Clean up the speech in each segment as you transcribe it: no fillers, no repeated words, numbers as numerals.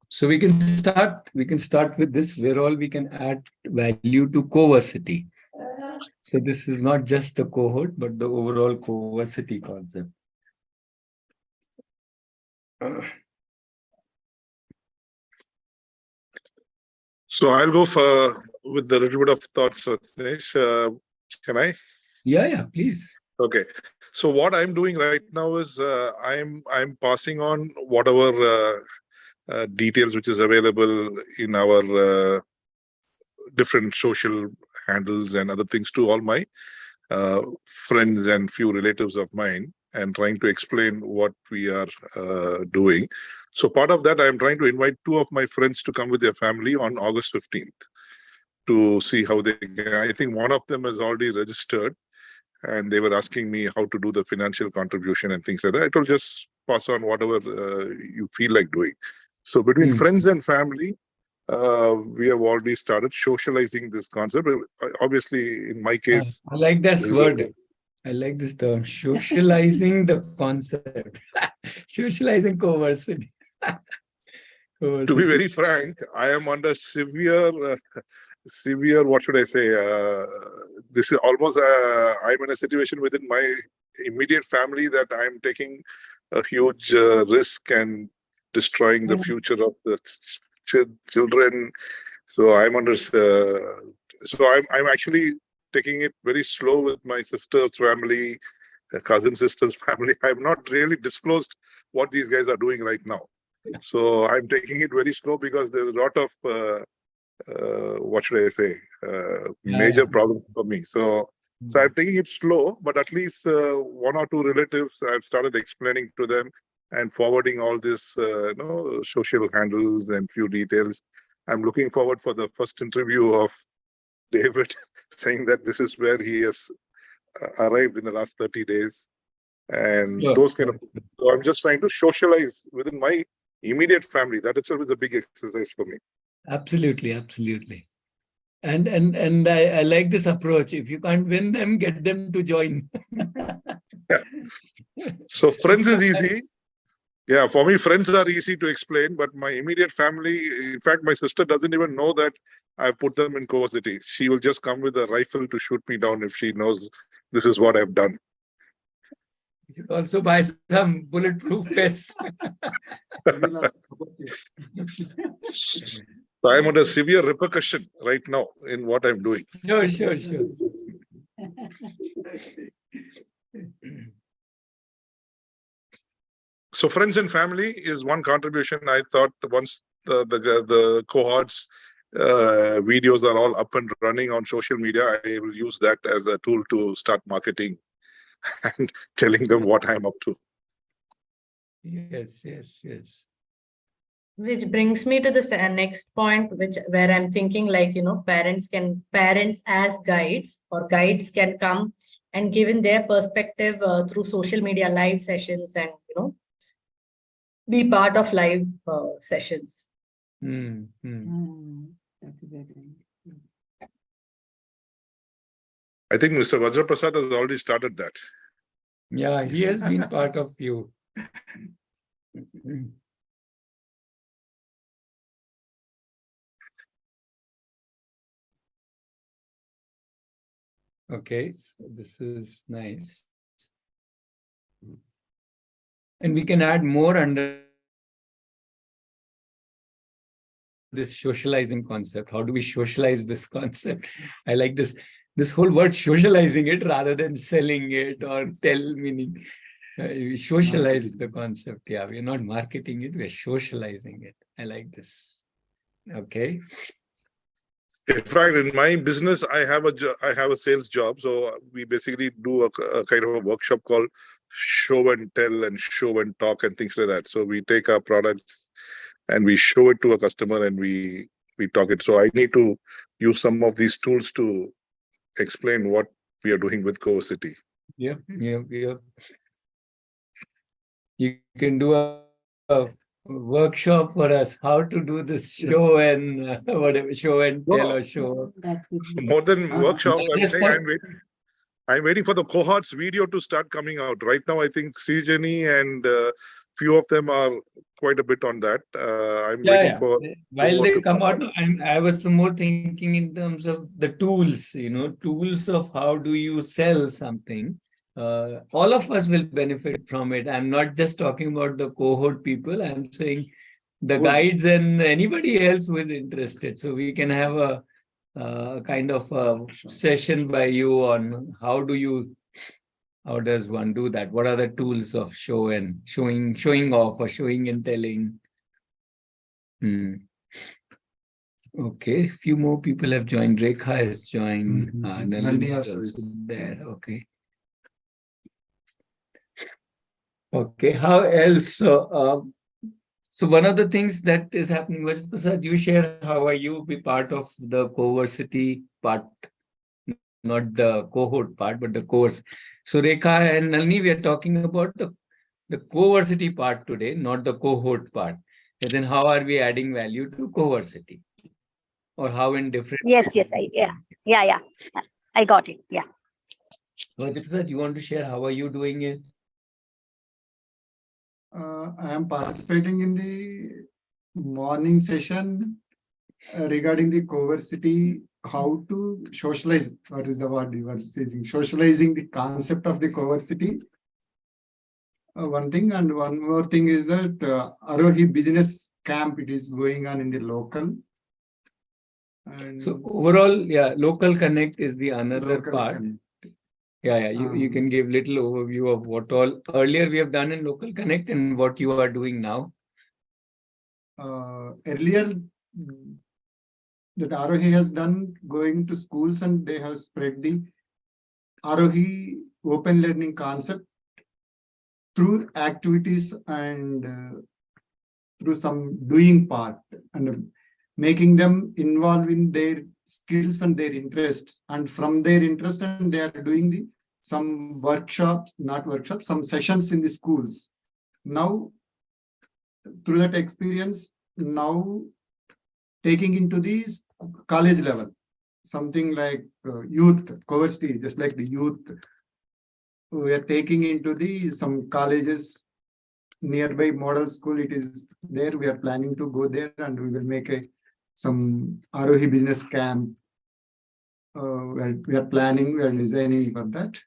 So we can start. We can start with this, where all we can add value to coversity. So this is not just the cohort, but the overall coversity concept. So I'll go for with a little bit of thoughts, Ratnesh. Can I? Yeah, please. Okay. So what I'm doing right now is I'm passing on whatever details which is available in our different social handles and other things to all my uh, friends and few relatives of mine, and trying to explain what we are doing. So part of that, I'm trying to invite two of my friends to come with their family on August 15th to see how they can. I think one of them has already registered, and they were asking me how to do the financial contribution and things like that. I told just pass on whatever you feel like doing. So between friends and family, we have already started socializing this concept. Obviously, in my case, I like this word. I like this term, socializing the concept. Socializing coversity. To be very frank, I am under severe, what should I say? This is almost, I'm in a situation within my immediate family that I'm taking a huge risk and destroying the future of the children. So I'm under, I'm actually taking it very slow with my sister's family, cousin sister's family. I've not really disclosed what these guys are doing right now. So I'm taking it very slow because there's a lot of what should I say, major problems for me. So I'm taking it slow, but at least one or two relatives I've started explaining to them and forwarding all this social handles and few details. I'm looking forward for the first interview of David saying that this is where he has arrived in the last 30 days. And those kind of, so I'm just trying to socialize within my immediate family. That itself is a big exercise for me. Absolutely. And I like this approach. If you can't win them, get them to join. Yeah. So friends is easy. Yeah, for me, friends are easy to explain, but my immediate family, in fact, my sister doesn't even know that I've put them in coversity. She will just come with a rifle to shoot me down if she knows this is what I've done. You should also buy some bulletproof vests. So I'm under severe repercussion right now in what I'm doing. Sure. So friends and family is one contribution. I thought once the cohorts videos are all up and running on social media, I will use that as a tool to start marketing and telling them what I'm up to. Yes. Which brings me to the next point, where I'm thinking, like, parents as guides, or guides can come and give in their perspective through social media live sessions, and be part of live sessions. That's a good thing. I think Mr. Vajraprasad has already started that. Yeah, he has been part of you. Okay, so this is nice. And we can add more under this socializing concept. How do we socialize this concept? I like this whole word, socializing it rather than selling it or meaning. We socialize the concept. Yeah, we're not marketing it, we're socializing it. I like this. Okay. In fact, in my business, I have a sales job. So we basically do a kind of a workshop called show and tell and show and talk and things like that. So we take our products and we show it to a customer and we talk it. So I need to use some of these tools to explain what we are doing with coversity. Yeah. You can do a workshop for us, how to do this show and whatever, show and tell or show. More than workshop, I'm waiting for the cohorts video to start coming out. Right now, I think Srijani and few of them are quite a bit on that. I'm Yeah, waiting yeah. for While more they to come come out, out. I was more thinking in terms of the tools, tools of how do you sell something. All of us will benefit from it. I'm not just talking about the cohort people. I'm saying the Good. guides and anybody else who is interested. So we can have a kind of a session by you on how does one do that? What are the tools of showing off or showing and telling? Okay, few more people have joined. Rekha has joined. Nalini is also there. Okay. Okay, how else? So one of the things that is happening was, Prasad, you share how are you be part of the coversity part, not the cohort part, but the course. So Rekha and Nalini, we are talking about the coversity part today, not the cohort part. And then how are we adding value to coversity? Or how in different... Yes, yeah. I got it. Yeah. Prasad, you want to share how are you doing it? I am participating in the morning session regarding the coversity, how to socialize. What is the word you are saying? Socializing the concept of the coversity. One thing, and one more thing is that Aarohi business camp, it is going on in the local. And So overall, yeah, local connect is the another local part. connect. Yeah, you can give little overview of what all earlier we have done in local connect and what you are doing now. Earlier, that Aarohi has done going to schools and they have spread the Aarohi open learning concept through activities and through some doing part and making them involved in their skills and their interests. And from their interest, and they are doing some workshops, not workshops, some sessions in the schools. Now, through that experience, now taking into the college level, something like youth coversity, just like the youth, we are taking into some colleges nearby model school. It is there. We are planning to go there and we will make some Aarohi business camp. We are planning, we are designing for that.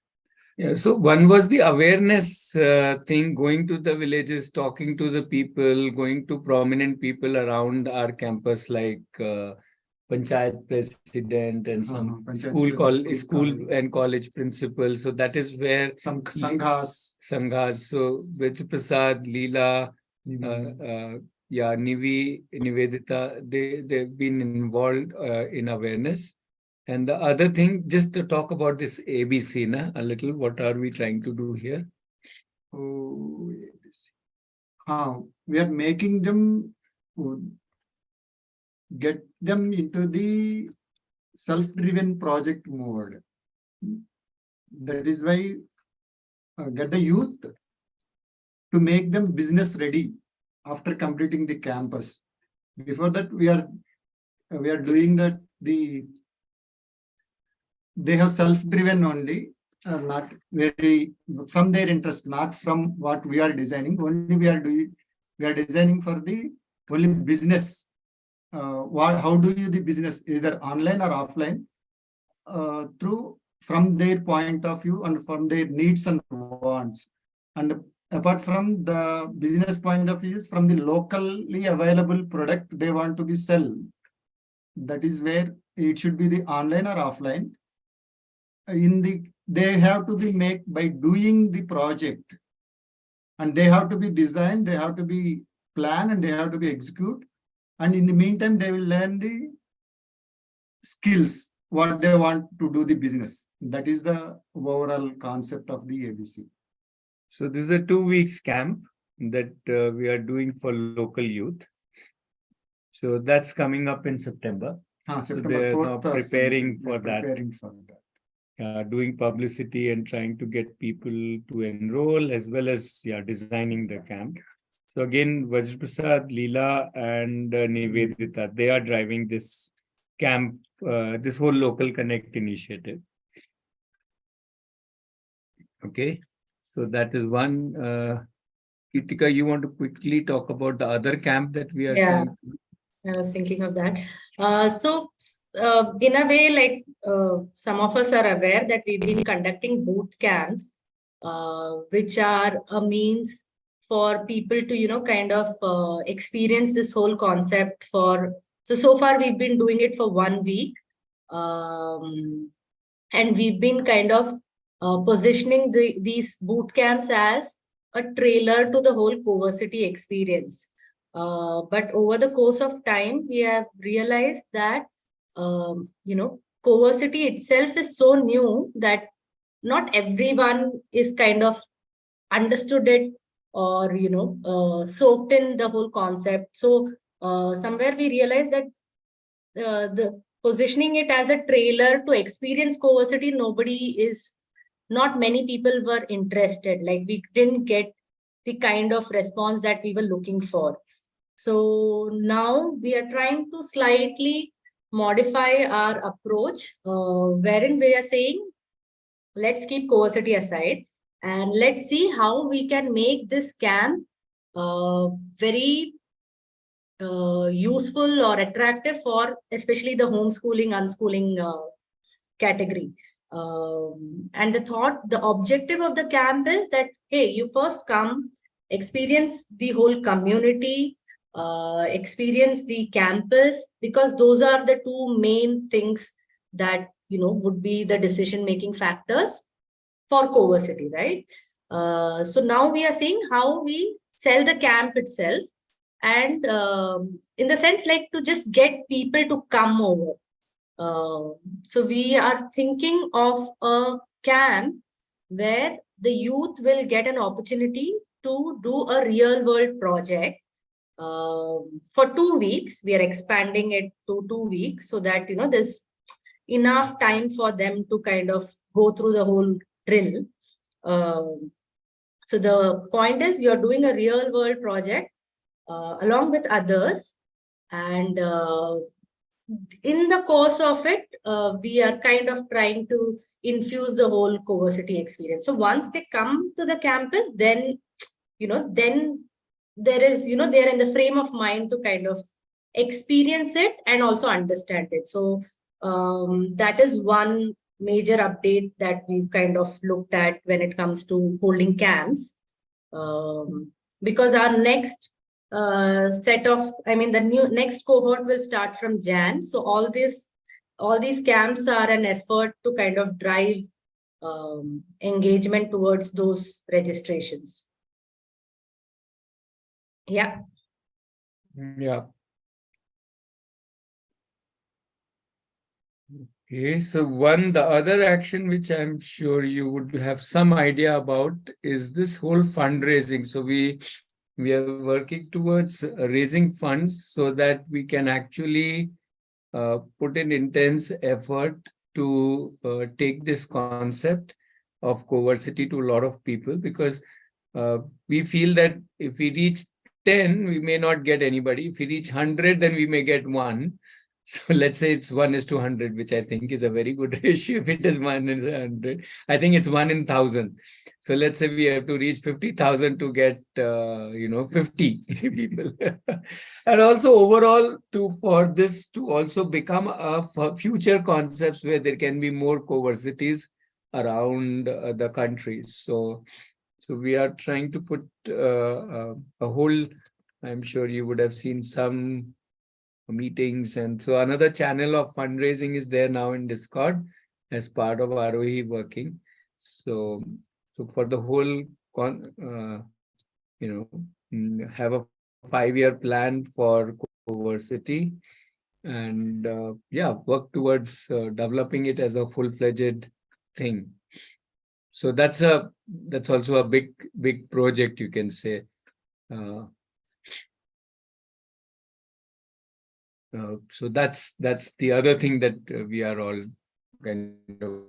Yeah, so one was the awareness thing, going to the villages, talking to the people, going to prominent people around our campus like Panchayat President and some school and college principal. So that is where some sanghas. So Vijay Prasad, Leela, Nivi, Nivedita, they've been involved in awareness. And the other thing, just to talk about this ABC, a little, what are we trying to do here? Oh, we are making them, get them into the self-driven project mode. That is why get the youth to make them business ready after completing the campus. Before that, we are doing that they have self-driven only, not very from their interest, not from what we are designing. Only we are designing for the only business. How do you the business, either online or offline, through from their point of view and from their needs and wants. And apart from the business point of view, is from the locally available product they want to be sell. That is where it should be the online or offline. They have to be made by doing the project, and they have to be designed, they have to be planned, and they have to be execute. And in the meantime, they will learn the skills, what they want to do the business. That is the overall concept of the ABC. So this is a 2 weeks camp that we are doing for local youth. So that's coming up in September. September so they're 4th, now preparing for that. Preparing for that. Doing publicity and trying to get people to enroll, as well as designing the camp. So again, Vajra Prasad, Leela, and Nivedita, they are driving this camp, this whole local connect initiative. Okay, so that is one. Kritika, you want to quickly talk about the other camp that we are Yeah. trying to do? I was thinking of that. In a way, like some of us are aware that we've been conducting boot camps, which are a means for people to, kind of experience this whole concept for. So far we've been doing it for 1 week. And we've been kind of positioning these boot camps as a trailer to the whole Coversity experience. But over the course of time, we have realized that, Coversity itself is so new that not everyone is kind of understood it or, soaked in the whole concept. So somewhere we realized that the positioning it as a trailer to experience Coversity, not many people were interested. Like we didn't get the kind of response that we were looking for. So now we are trying to slightly modify our approach, wherein we are saying, let's keep Coversity aside and let's see how we can make this camp very useful or attractive for especially the homeschooling, unschooling category. And the objective of the camp is that, hey, you first come, experience the whole community, experience the campus, because those are the two main things that, would be the decision-making factors for Coversity, right? So now we are seeing how we sell the camp itself, and in the sense like to just get people to come over. So we are thinking of a camp where the youth will get an opportunity to do a real world project for 2 weeks. We are expanding it to 2 weeks so that, there's enough time for them to kind of go through the whole drill. So the point is, you're doing a real world project along with others, and in the course of it, we are kind of trying to infuse the whole Coversity experience. So once they come to the campus, then then there is, they're in the frame of mind to kind of experience it and also understand it. So that is one major update that we've kind of looked at when it comes to holding camps, because our next the next cohort will start from Jan. So all these camps are an effort to kind of drive engagement towards those registrations. Yeah. Yeah. Okay, so the other action which I'm sure you would have some idea about is this whole fundraising. So we are working towards raising funds so that we can actually put in intense effort to take this concept of Coversity to a lot of people, because we feel that if we reach 10, we may not get anybody. If we reach 100, then we may get one. So let's say it's 1:100, which I think is a very good ratio. If it is 1:100, I think it's 1:1,000. So let's say we have to reach 50,000 to get 50 people. And also overall for this to also become a future concepts where there can be more Coversities around the country. So we are trying to put a whole, I'm sure you would have seen some meetings, and so another channel of fundraising is there now in Discord as part of Aarohi working. So for the whole have a 5-year plan for Coversity, and work towards developing it as a full-fledged thing. So that's also a big project, you can say. So that's the other thing that we are all kind of,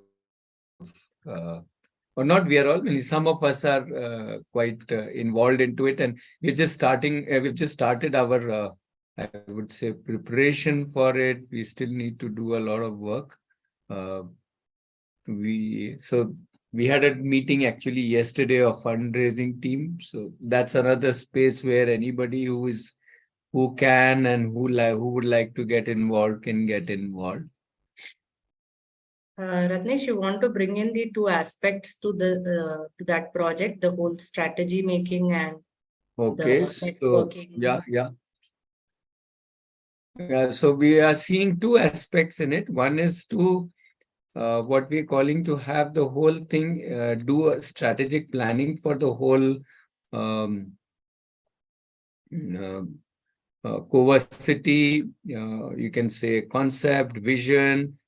or not we are all, some of us are quite involved into it, and we're just starting. We've just started our, I would say, preparation for it. We still need to do a lot of work. So we had a meeting actually yesterday of fundraising team. So that's another space where anybody who can and who would like to get involved can get involved. Ratnesh, you want to bring in the two aspects to to that project, the whole strategy making and Okay, the so networking. yeah. So we are seeing two aspects in it. One is to what we're calling to have the whole thing do a strategic planning for the whole um, City, you can say concept, vision,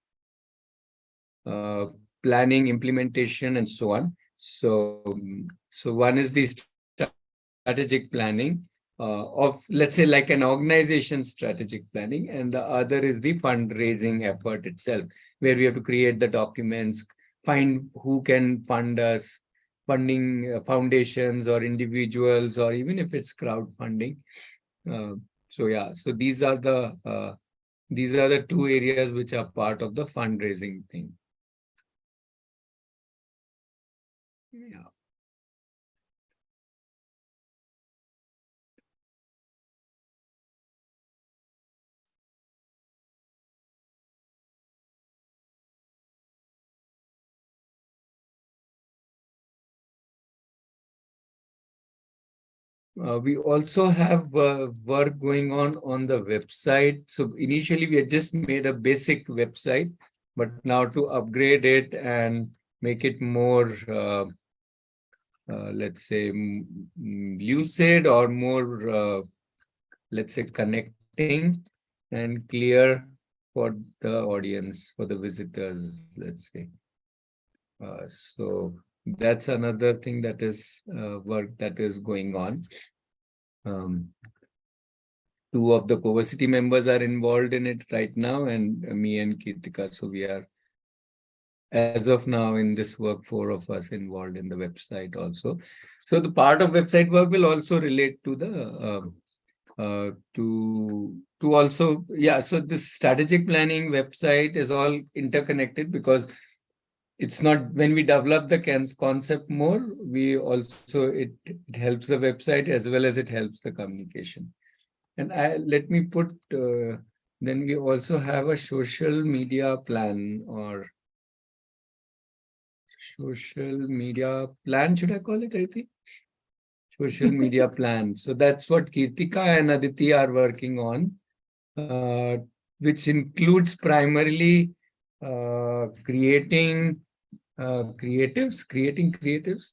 planning, implementation, and so on. So one is the strategic planning of, let's say, like an organization strategic planning, and the other is the fundraising effort itself, where we have to create the documents, find who can fund us, funding foundations or individuals, or even if it's crowdfunding. So these are the two areas which are part of the fundraising thing. Yeah. We also have work going on the website. So initially we had just made a basic website, but now to upgrade it and make it more, let's say, lucid or more, let's say, connecting and clear for the audience, for the visitors, let's say. So that's another thing that is work that is going on. Two of the City members are involved in it right now, and me and Kirtika. So we are, as of now, in this work, 4 of us involved in the website also. So the part of website work will also relate to the to also, yeah. So this strategic planning website is all interconnected, because it's not, when we develop the concept more, we also it helps the website as well as it helps the communication. And let me put, then we also have a social media plan, or social media plan, should I call it, I think? Social media plan. So that's what Kirtika and Aditi are working on, which includes primarily creating creatives.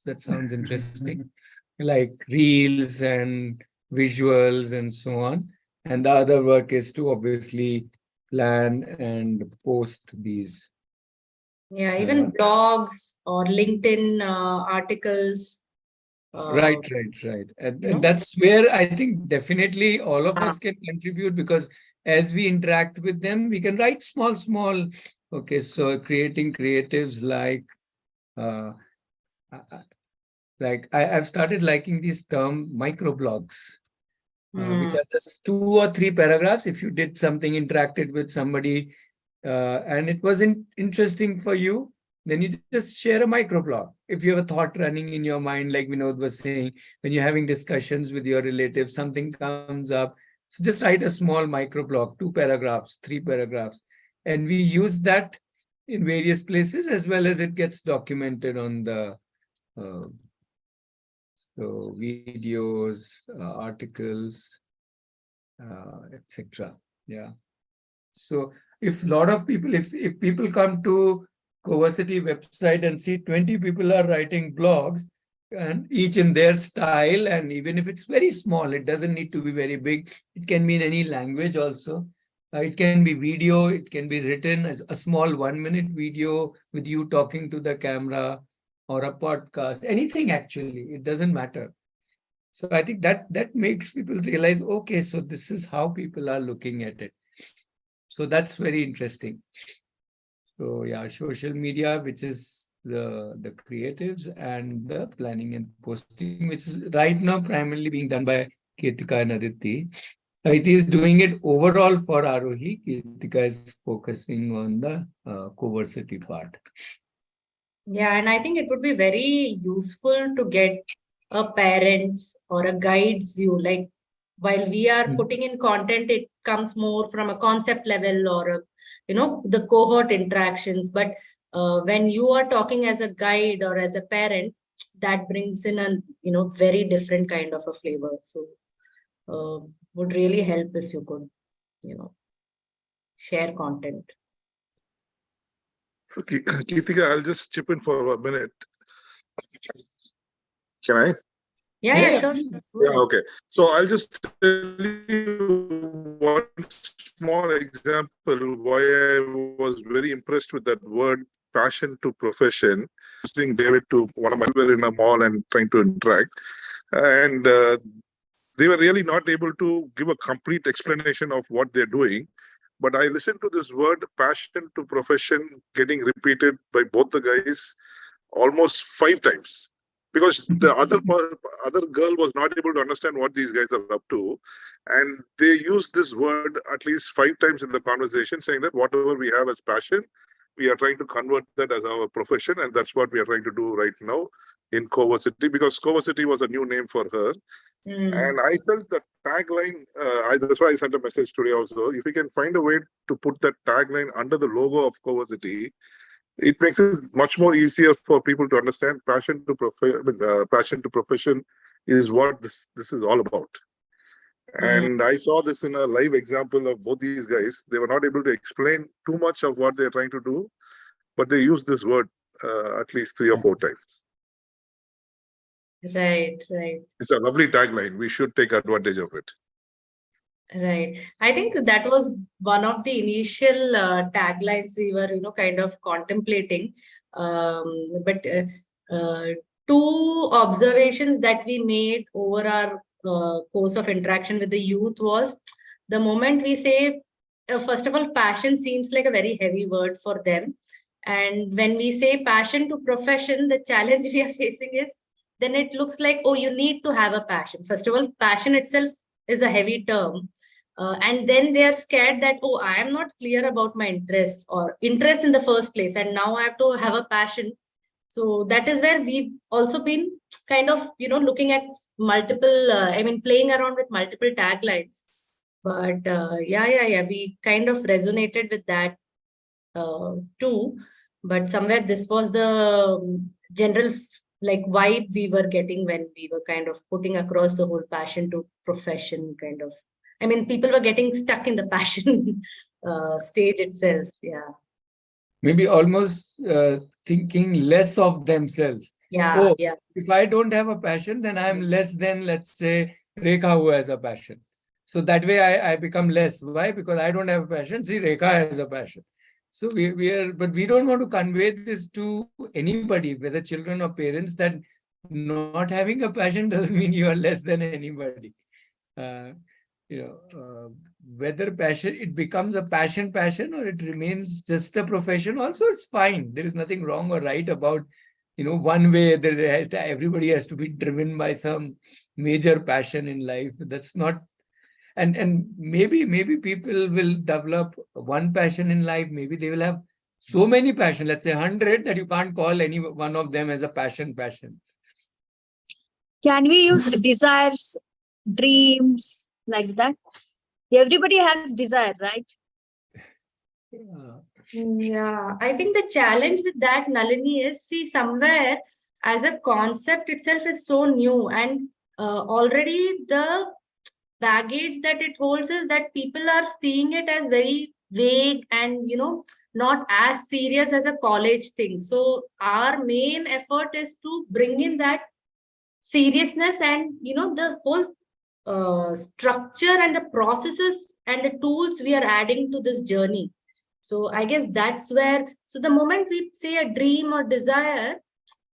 That sounds interesting. Like reels and visuals and so on. And the other work is to obviously plan and post these. Yeah, even blogs or LinkedIn articles. Right. And that's where I think definitely all of us can contribute, because as we interact with them, we can write small. Okay, so creating creatives I've started liking this term microblogs, which are just 2 or 3 paragraphs. If you did something, interacted with somebody, and it wasn't interesting for you, then you just share a microblog. If you have a thought running in your mind, like Vinod was saying, when you're having discussions with your relatives, something comes up, so just write a small microblog, 2 paragraphs, 3 paragraphs, and we use that in various places, as well as it gets documented on the so videos, articles, etc. Yeah. So if a lot of people, if people come to City website and see 20 people are writing blogs, and each in their style, and even if it's very small, it doesn't need to be very big. It can be in any language also. It can be video, it can be written as a small 1-minute video with you talking to the camera, or a podcast, anything actually, it doesn't matter. So I think that makes people realize, okay, so this is how people are looking at it. So that's very interesting. So yeah, social media, which is the creatives, and the planning and posting, which is right now primarily being done by Kirtika and Aditi. Aditi is doing it overall for Aarohi. Kirtika is focusing on the City part. Yeah, and I think it would be very useful to get a parent's or a guide's view. Like while we are putting in content, it comes more from a concept level or the cohort interactions. But when you are talking as a guide or as a parent, that brings in a very different kind of a flavor. So would really help if you could share content. Okay, Geetika, I'll just chip in for a minute. Can I? Yeah, sure. Yeah, okay. So I'll just tell you one small example why I was very impressed with that word passion to profession. Listening David to one of my were in a mall and trying to interact. And they were really not able to give a complete explanation of what they're doing. But I listened to this word passion to profession getting repeated by both the guys almost 5 times, because the other girl was not able to understand what these guys are up to, and they used this word at least 5 times in the conversation, saying that whatever we have as passion, we are trying to convert that as our profession, and that's what we are trying to do right now in Coversity, because Coversity was a new name for her. And I felt that tagline, that's why I sent a message today also. If we can find a way to put that tagline under the logo of Coversity, it makes it much more easier for people to understand passion to profession is what this is all about. And I saw this in a live example of both these guys. They were not able to explain too much of what they're trying to do, but they used this word at least 3 or 4 times. Right. It's a lovely tagline. We should take advantage of it. Right. I think that was one of the initial taglines we were, kind of contemplating. But two observations that we made over our course of interaction with the youth was the moment we say, first of all, passion seems like a very heavy word for them. And when we say passion to profession, the challenge we are facing is then it looks like, oh, you need to have a passion. First of all, passion itself is a heavy term. And then they are scared that, oh, I am not clear about my interests or interest in the first place. And now I have to have a passion. So that is where we've also been kind of, looking at multiple, playing around with multiple taglines. But yeah, we kind of resonated with that too. But somewhere this was the general like vibe we were getting when we were kind of putting across the whole passion to profession kind of. People were getting stuck in the passion stage itself. Yeah. Maybe almost thinking less of themselves. Yeah. If I don't have a passion, then I'm less than, let's say, Rekha, who has a passion. So that way I become less. Why? Because I don't have a passion. See, Rekha has a passion. So but we don't want to convey this to anybody, whether children or parents, that not having a passion doesn't mean you are less than anybody. Whether passion, it becomes a passion or it remains just a profession also is fine. There is nothing wrong or right about, one way that everybody has to be driven by some major passion in life. That's not, and maybe people will develop one passion in life. Maybe they will have so many passion, let's say 100, that you can't call any one of them as a passion. Can we use desires, dreams, like that? Everybody has desire, right? Yeah, I think the challenge with that, Nalini, is, see, somewhere as a concept itself is so new, and already the baggage that it holds is that people are seeing it as very vague and not as serious as a college thing. So our main effort is to bring in that seriousness and the whole structure and the processes and the tools we are adding to this journey. So I guess that's where, so the moment we say a dream or desire,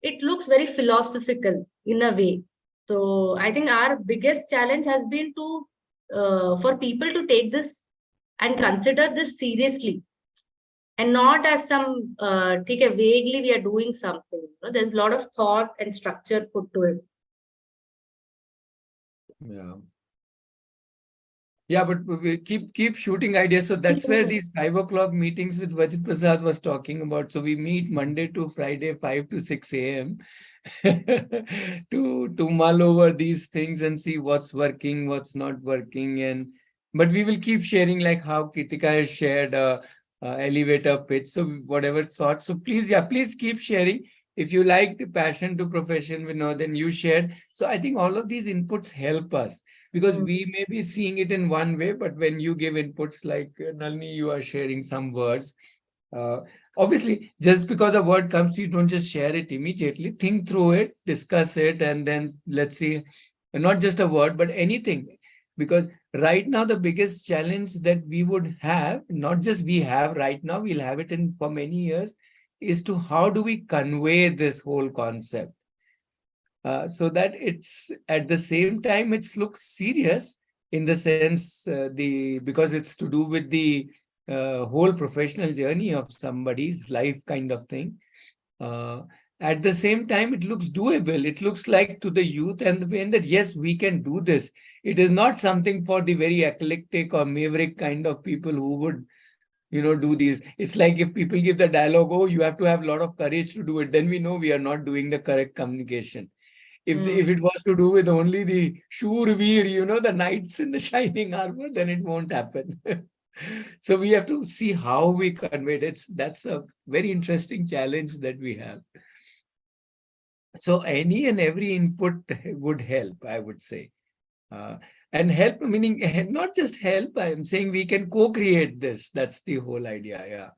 it looks very philosophical in a way. So I think our biggest challenge has been to for people to take this and consider this seriously, and not as some take a vaguely we are doing something. There's a lot of thought and structure put to it. Yeah, but we keep shooting ideas. So that's where these 5 o'clock meetings with Vajit Prasad was talking about. So we meet Monday to Friday, 5 to 6 a.m. to mull over these things and see what's working, what's not working. But we will keep sharing, like how Kritika has shared elevator pitch. So whatever thoughts. So please keep sharing. If you like the passion to profession, then you shared. So I think all of these inputs help us, because we may be seeing it in one way, but when you give inputs like Nalini, you are sharing some words. Obviously, just because a word comes, you don't just share it immediately. Think through it, discuss it, and then let's see, not just a word, but anything. Because right now, the biggest challenge that we would have, not just we have right now, we'll have it in for many years, is to how do we convey this whole concept? So that it's at the same time it looks serious in the sense because it's to do with the whole professional journey of somebody's life kind of thing. At the same time, it looks doable. It looks like to the youth and the way that yes, we can do this. It is not something for the very eclectic or maverick kind of people who would do these. It's like if people give the dialogue, oh, you have to have a lot of courage to do it, then we know we are not doing the correct communication. If it was to do with only the Shurveer, the knights in the shining armor, then it won't happen. So we have to see how we convey it. That's a very interesting challenge that we have. So any and every input would help, I would say. And help, meaning not just help, I'm saying we can co-create this. That's the whole idea, yeah.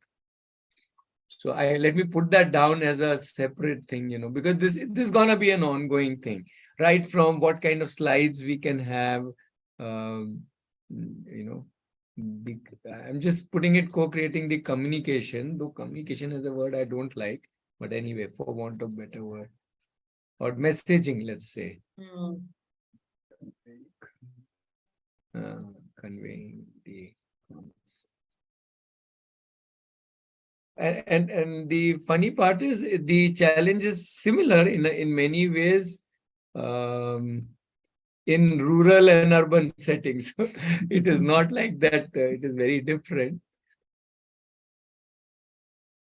So let me put that down as a separate thing, because this is gonna be an ongoing thing, right? From what kind of slides we can have, I'm just putting it co-creating the communication, though communication is a word I don't like, but anyway, for want of better word, or messaging, let's say. Conveying the and the funny part is the challenge is similar in many ways in rural and urban settings. It is not like that. It is very different.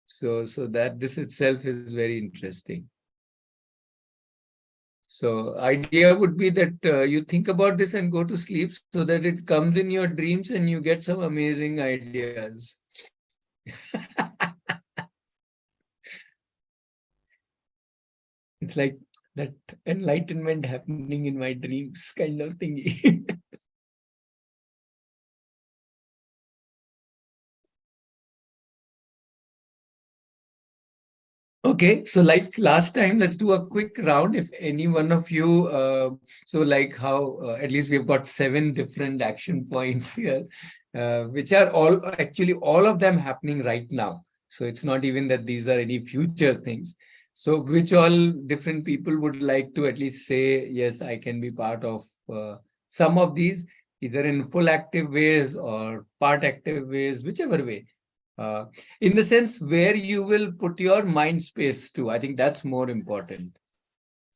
So that this itself is very interesting. So idea would be that you think about this and go to sleep so that it comes in your dreams and you get some amazing ideas. It's like that enlightenment happening in my dreams kind of thingy. Okay, so like last time, let's do a quick round. If any one of you, so like how at least we've got 7 different action points here, which are all of them happening right now. So it's not even that these are any future things. So which all different people would like to at least say, yes, I can be part of some of these, either in full active ways or part active ways, whichever way. In the sense where you will put your mind space to. I think that's more important.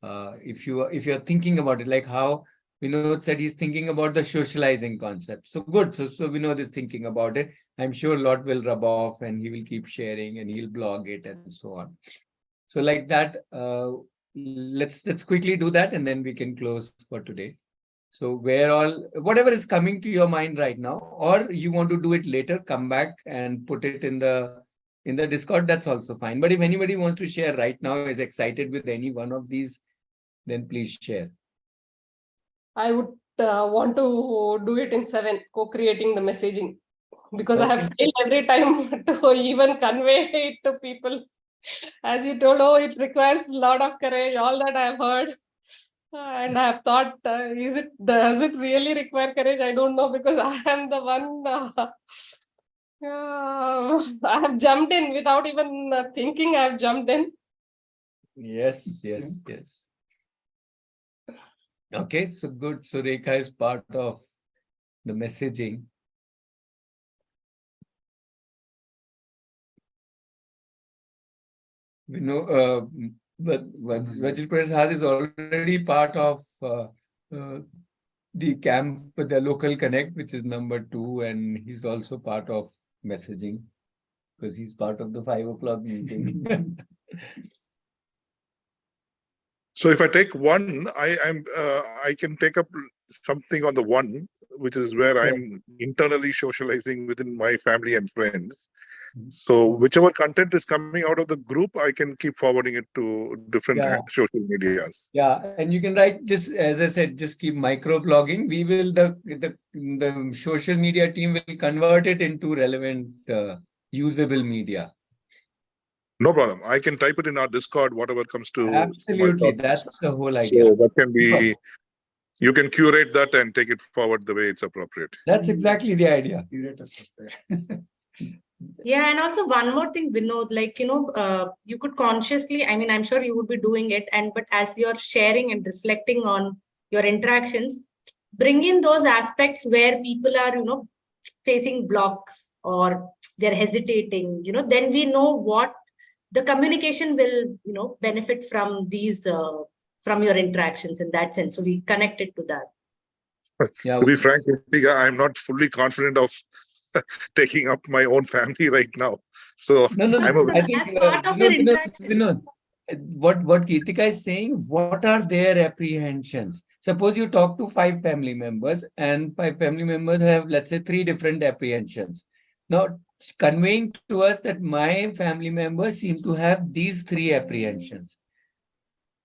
If you're thinking about it, like how Vinod said he's thinking about the socializing concept. So good. So Vinod is thinking about it. I'm sure a lot will rub off and he will keep sharing and he'll blog it and so on. So like that, let's quickly do that and then we can close for today. So whatever is coming to your mind right now, or you want to do it later, come back and put it in the Discord, that's also fine. But if anybody wants to share right now, is excited with any one of these, then please share. I would want to do it in 7, co-creating the messaging, because I have failed every time to even convey it to people. As you told, it requires a lot of courage, all that I have heard. And I have thought, does it really require courage? I don't know, because I am the one, I have jumped in without even thinking. I have jumped in. Yes. Okay, so good. So Rekha is part of the messaging. We know, but Vajit Prasad is already part of the camp, the local connect, which is number 2, and he's also part of messaging because he's part of the 5 o'clock meeting. So if I take one, I can take up something on the one, which is where I'm internally socializing within my family and friends. So whichever content is coming out of the group, I can keep forwarding it to different social medias. Yeah, and you can write, just as I said, just keep microblogging. We will, the social media team will convert it into relevant usable media. No problem. I can type it in our Discord, whatever comes to Absolutely, my that's the whole idea. So that can be, you can curate that and take it forward the way it's appropriate. That's exactly the idea. Yeah, and also one more thing, Vinod, like, you could consciously, I mean, I'm sure you would be doing it, but as you're sharing and reflecting on your interactions, bring in those aspects where people are, facing blocks or they're hesitating, then we know what the communication will, benefit from these, from your interactions in that sense. So we connect it to that. Yeah. To be frank, Ritika, I'm not fully confident of taking up my own family right now. So No. I think As part of your interaction. Vinod, what Kirtika is saying, what are their apprehensions? Suppose you talk to 5 family members and 5 family members have, let's say, 3 different apprehensions. Now, conveying to us that my family members seem to have these 3 apprehensions.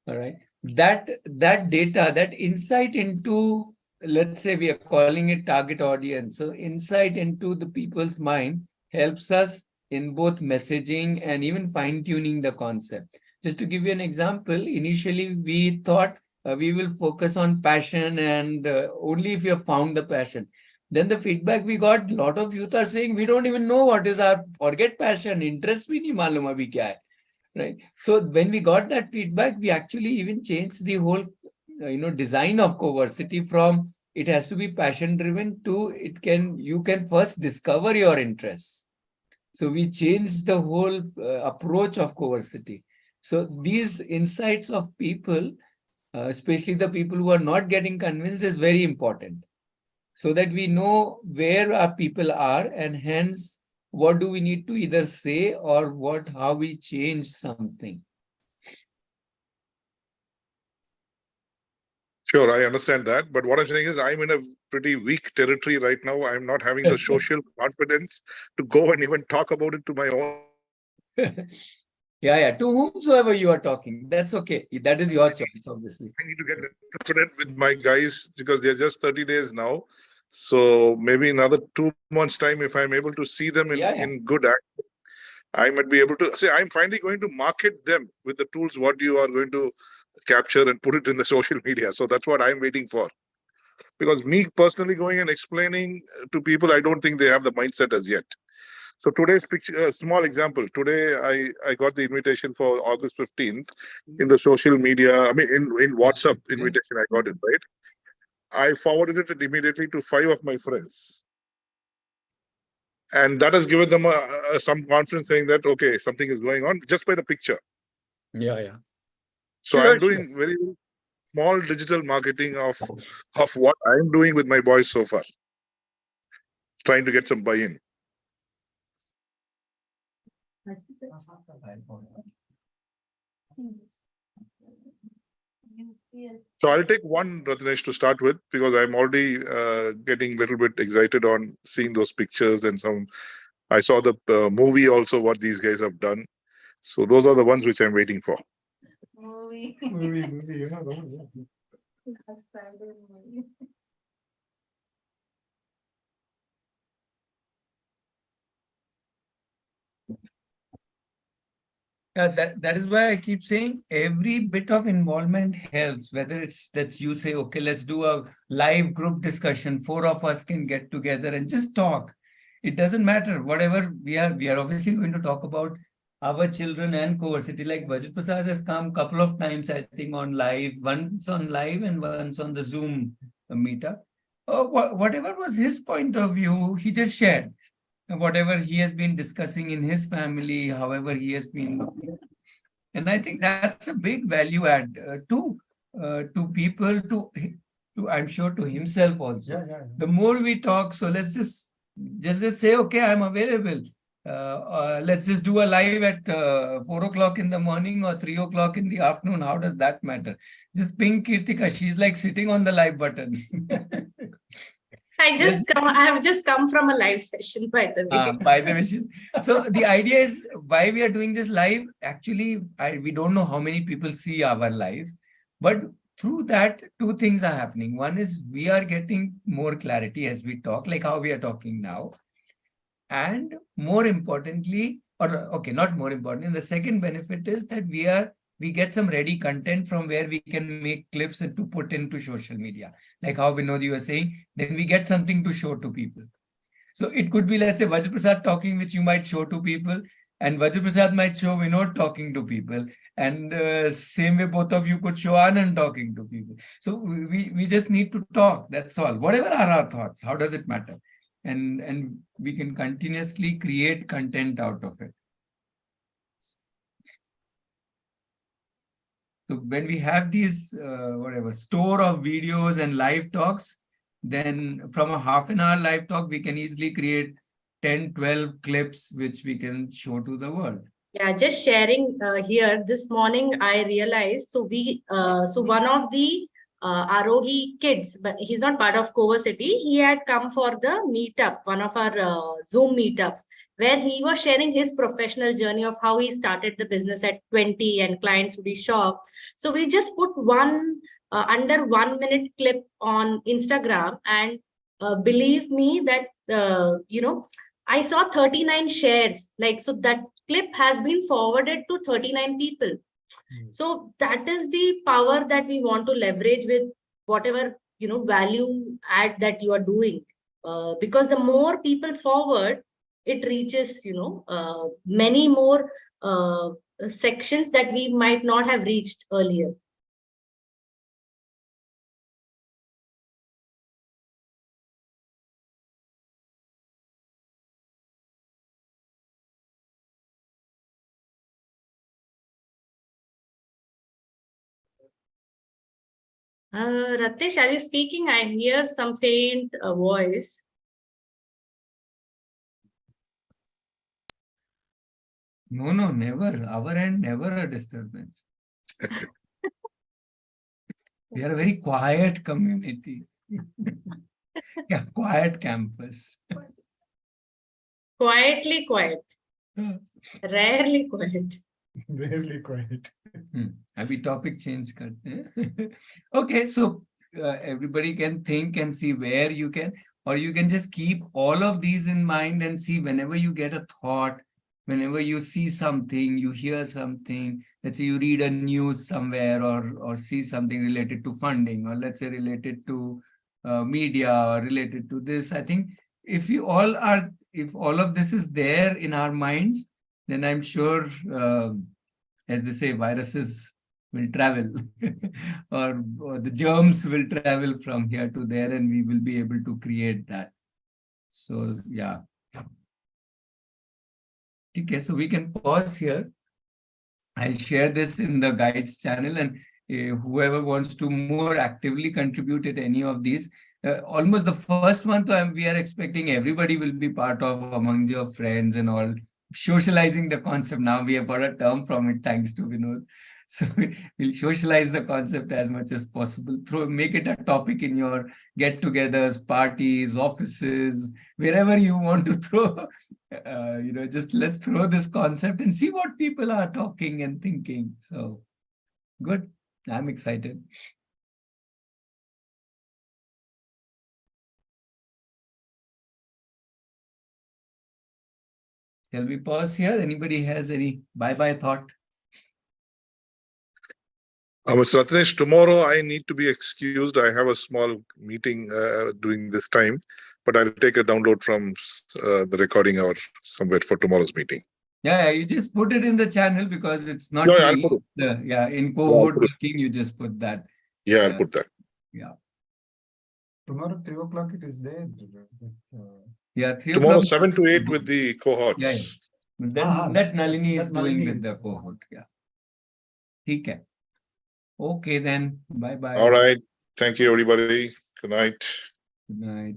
All right. That data, that insight into, let's say we are calling it target audience. So insight into the people's mind helps us in both messaging and even fine-tuning the concept. Just to give you an example, initially we thought we will focus on passion and only if you have found the passion. Then the feedback we got, a lot of youth are saying, we don't even know what is our, forget passion, interest bhi nahi malum abhi kya hai. Right. So when we got that feedback, we actually even changed the whole, design of Coversity from it has to be passion driven to you can first discover your interests. So we changed the whole approach of Coversity. So these insights of people, especially the people who are not getting convinced, is very important. So that we know where our people are and hence what do we need to either say or how we change something. Sure, I understand that. But what I'm saying is I'm in a pretty weak territory right now. I'm not having the social confidence to go and even talk about it to my own. Yeah. To whomsoever you are talking, that's okay. That is your choice, obviously. I need to get confident with my guys because they're just 30 days now. So maybe another 2 months time, if I'm able to see them in good action, I might be able to say I'm finally going to market them with the tools what you are going to capture and put it in the social media. So that's what I'm waiting for. Because me personally going and explaining to people, I don't think they have the mindset as yet. So today's picture, small example. Today I got the invitation for August 15th in the social media. I mean, in WhatsApp invitation, I got it, right? I forwarded it immediately to 5 of my friends. And that has given them some confidence saying that, okay, something is going on just by the picture. Yeah. So I'm doing very small digital marketing of what I'm doing with my boys so far. Trying to get some buy-in. So I'll take one, Ratnesh, to start with, because I'm already getting a little bit excited on seeing those pictures and some. I saw the movie also, what these guys have done. So those are the ones which I'm waiting for. Movie. Last Friday movie. That is why I keep saying every bit of involvement helps, whether it's that you say, okay, let's do a live group discussion. 4 of us can get together and just talk. It doesn't matter. Whatever we are obviously going to talk about our children and Coversity. Like Bajit Prasad has come a couple of times, I think, on live, once on live and once on the Zoom meetup. Whatever was his point of view, he just shared. Whatever he has been discussing in his family, however he has been looking. And I think that's a big value add to people I'm sure to himself also. Yeah, yeah. The more we talk, so let's just say, okay, I'm available. Let's just do a live at 4 o'clock in the morning or 3 o'clock in the afternoon. How does that matter? Just ping Kirtika. She's like sitting on the live button. I have just come from a live session, by the way. By the way, so the idea is why we are doing this live. Actually, we don't know how many people see our lives, but through that, two things are happening. One is we are getting more clarity as we talk, like how we are talking now. And more importantly, or okay, not more importantly, the second benefit is that we get some ready content from where we can make clips and to put into social media. Like how Vinod, you were saying, then we get something to show to people. So it could be, let's say, Vajraprasad talking, which you might show to people, and Vajraprasad might show Vinod talking to people. And same way, both of you could show Anand talking to people. So we just need to talk. That's all. Whatever are our thoughts, how does it matter? And we can continuously create content out of it. So when we have these store of videos and live talks, then from a half an hour live talk, we can easily create 10, 12 clips which we can show to the world. Yeah, just sharing here. This morning I realized, so one of the Aarohi kids, but he's not part of Cover City. He had come for the meetup, one of our Zoom meetups, where he was sharing his professional journey of how he started the business at 20 and clients would be shocked. So we just put one under 1 minute clip on Instagram, and believe me that, I saw 39 shares. Like, so that clip has been forwarded to 39 people. So that is the power that we want to leverage with whatever, value add that you are doing. Because the more people forward, it reaches, many more sections that we might not have reached earlier. Ratesh, are you speaking? I hear some faint voice. No, never. Our end, never a disturbance. We are a very quiet community. Yeah, quiet campus. Quietly quiet. Rarely quiet. Rarely quiet. Abhi topic change karte hain. Okay, so everybody can think and see where you can, or you can just keep all of these in mind and see whenever you get a thought, whenever you see something, you hear something, let's say you read a news somewhere or see something related to funding, or let's say related to media or related to this. I think if all of this is there in our minds, then I'm sure, as they say, viruses will travel or the germs will travel from here to there, and we will be able to create that. So yeah. Okay, so we can pause here. I'll share this in the guides channel, and whoever wants to more actively contribute at any of these, almost the first month we are expecting everybody will be part of among your friends and all, socializing the concept. Now we have got a term from it, thanks to Vinod. So we'll socialize the concept as much as possible. Make it a topic in your get-togethers, parties, offices, wherever you want to throw. Just let's throw this concept and see what people are talking and thinking. So good. I'm excited. Shall we pause here? Anybody has any bye-bye thought? Mr. Ratnesh, tomorrow I need to be excused. I have a small meeting during this time, but I'll take a download from the recording or somewhere for tomorrow's meeting. Yeah, you just put it in the channel because it's not Yeah, me. In cohort working, you just put that. Yeah, I'll put that. Yeah. Tomorrow, 3 o'clock, it is there. Yeah, 3 Tomorrow, o'clock. 7 to 8 with the cohorts. Yeah. That Nalini is doing Nalini with the cohort. Yeah. Okay then. Bye-bye. All right. Thank you, everybody. Good night. Good night.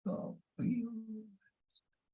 Oh,